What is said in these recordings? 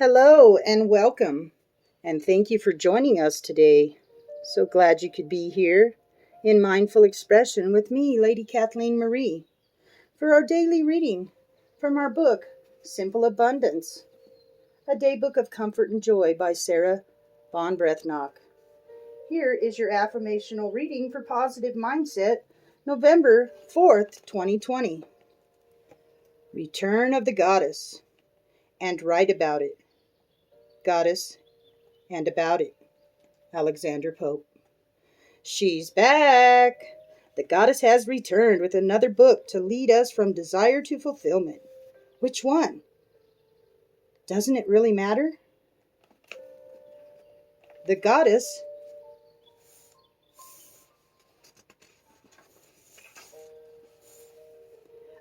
Hello and welcome, and thank you for joining us today. So glad you could be here in mindful expression with me, Lady Kathleen Marie, for our daily reading from our book, Simple Abundance, a day book of comfort and joy by Sarah Von Brethnock. Here is your affirmational reading for positive mindset, November 4th, 2020. Return of the Goddess, and write about it. Goddess, and about it. Alexander Pope. She's back! The goddess has returned with another book to lead us from desire to fulfillment. Which one? Doesn't it really matter? The goddess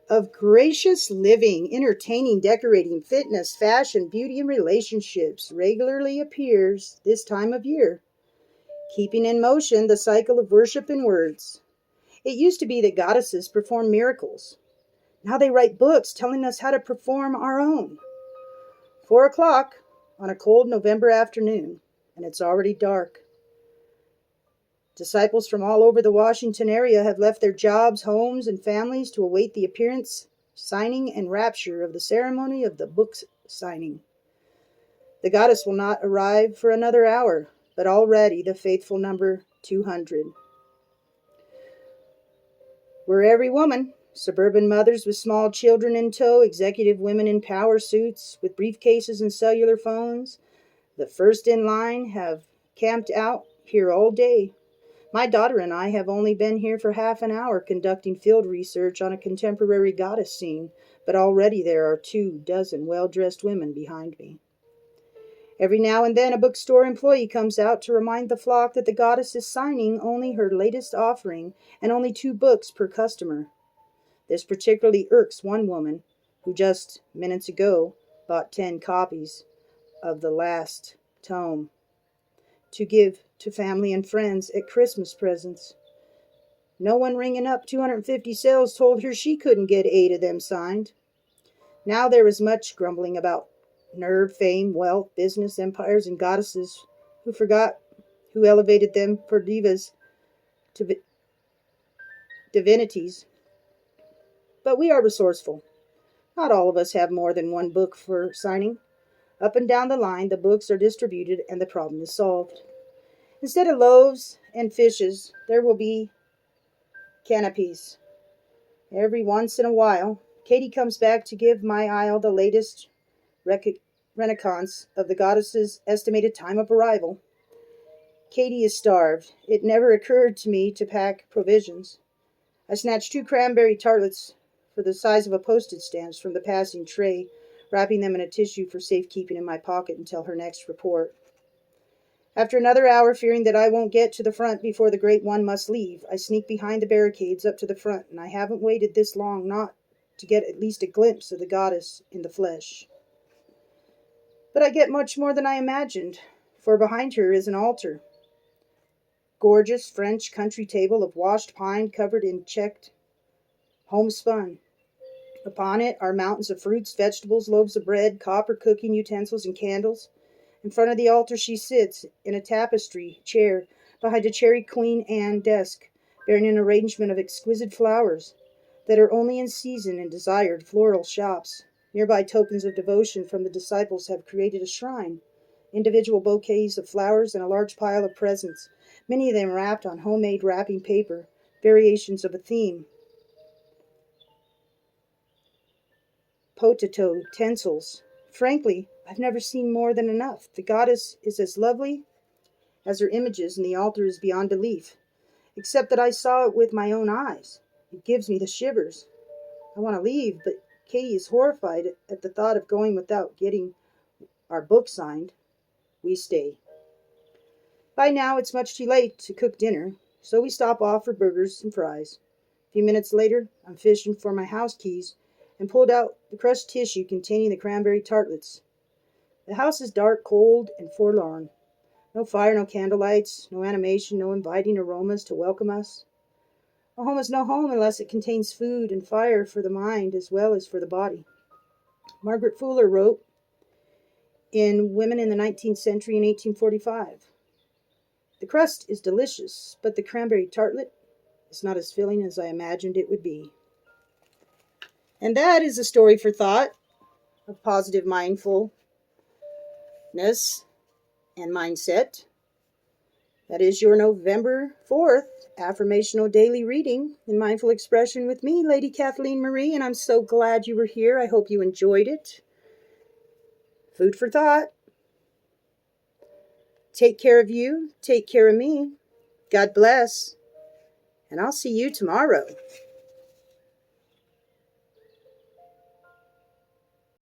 of gracious living, entertaining, decorating, fitness, fashion, beauty, and relationships regularly appears this time of year, keeping in motion the cycle of worship and words. It used to be that goddesses performed miracles. Now they write books telling us how to perform our own. 4 o'clock on a cold November afternoon, and it's already dark. Disciples from all over the Washington area have left their jobs, homes, and families to await the appearance, signing, and rapture of the ceremony of the book's signing. The goddess will not arrive for another hour, but already the faithful number 200. We're every woman. Suburban mothers with small children in tow, executive women in power suits with briefcases and cellular phones. The first in line have camped out here all day. My daughter and I have only been here for half an hour conducting field research on a contemporary goddess scene, but already there are 24 well-dressed women behind me. Every now and then a bookstore employee comes out to remind the flock that the goddess is signing only her latest offering and only 2 books per customer. This particularly irks one woman who just minutes ago bought 10 copies of the last tome to give to family and friends at Christmas presents. No one ringing up 250 sales told her she couldn't get 8 of them signed. Now there is much grumbling about nerve, fame, wealth, business, empires, and goddesses who forgot who elevated them for divas to divinities. But we are resourceful. Not all of us have more than 1 book for signing. Up and down the line, the books are distributed and the problem is solved. Instead of loaves and fishes, there will be canopies. Every once in a while, Katie comes back to give my aisle the latest renaissance of the goddess's estimated time of arrival. Katie is starved. It never occurred to me to pack provisions. I snatched 2 cranberry tartlets for the size of a postage stamp from the passing tray, wrapping them in a tissue for safekeeping in my pocket until her next report. After another hour, fearing that I won't get to the front before the great one must leave, I sneak behind the barricades up to the front, and I haven't waited this long not to get at least a glimpse of the goddess in the flesh. But I get much more than I imagined, for behind her is an altar. Gorgeous French country table of washed pine covered in checked homespun. Upon it are mountains of fruits, vegetables, loaves of bread, copper cooking utensils, and candles. In front of the altar she sits, in a tapestry chair, behind a cherry Queen Anne desk, bearing an arrangement of exquisite flowers that are only in season in desired floral shops. Nearby tokens of devotion from the disciples have created a shrine, individual bouquets of flowers, and a large pile of presents, many of them wrapped on homemade wrapping paper, variations of a theme. Potato utensils. Frankly, I've never seen more than enough. The goddess is as lovely as her images, and the altar is beyond belief, except that I saw it with my own eyes. It gives me the shivers. I want to leave, but Katie is horrified at the thought of going without getting our book signed. We stay. By now, it's much too late to cook dinner, so we stop off for burgers and fries. A few minutes later, I'm fishing for my house keys and pulled out the crushed tissue containing the cranberry tartlets. The house is dark, cold, and forlorn. No fire, no candlelights, no animation, no inviting aromas to welcome us. A home is no home unless it contains food and fire for the mind as well as for the body. Margaret Fuller wrote, in Women in the 19th Century in 1845. The crust is delicious, but the cranberry tartlet is not as filling as I imagined it would be. And that is a story for thought of positive mindfulness and mindset. That is your November 4th affirmational daily reading in mindful expression with me, Lady Kathleen Marie, and I'm so glad you were here. I hope you enjoyed it. Food for thought. Take care of you. Take care of me. God bless. And I'll see you tomorrow.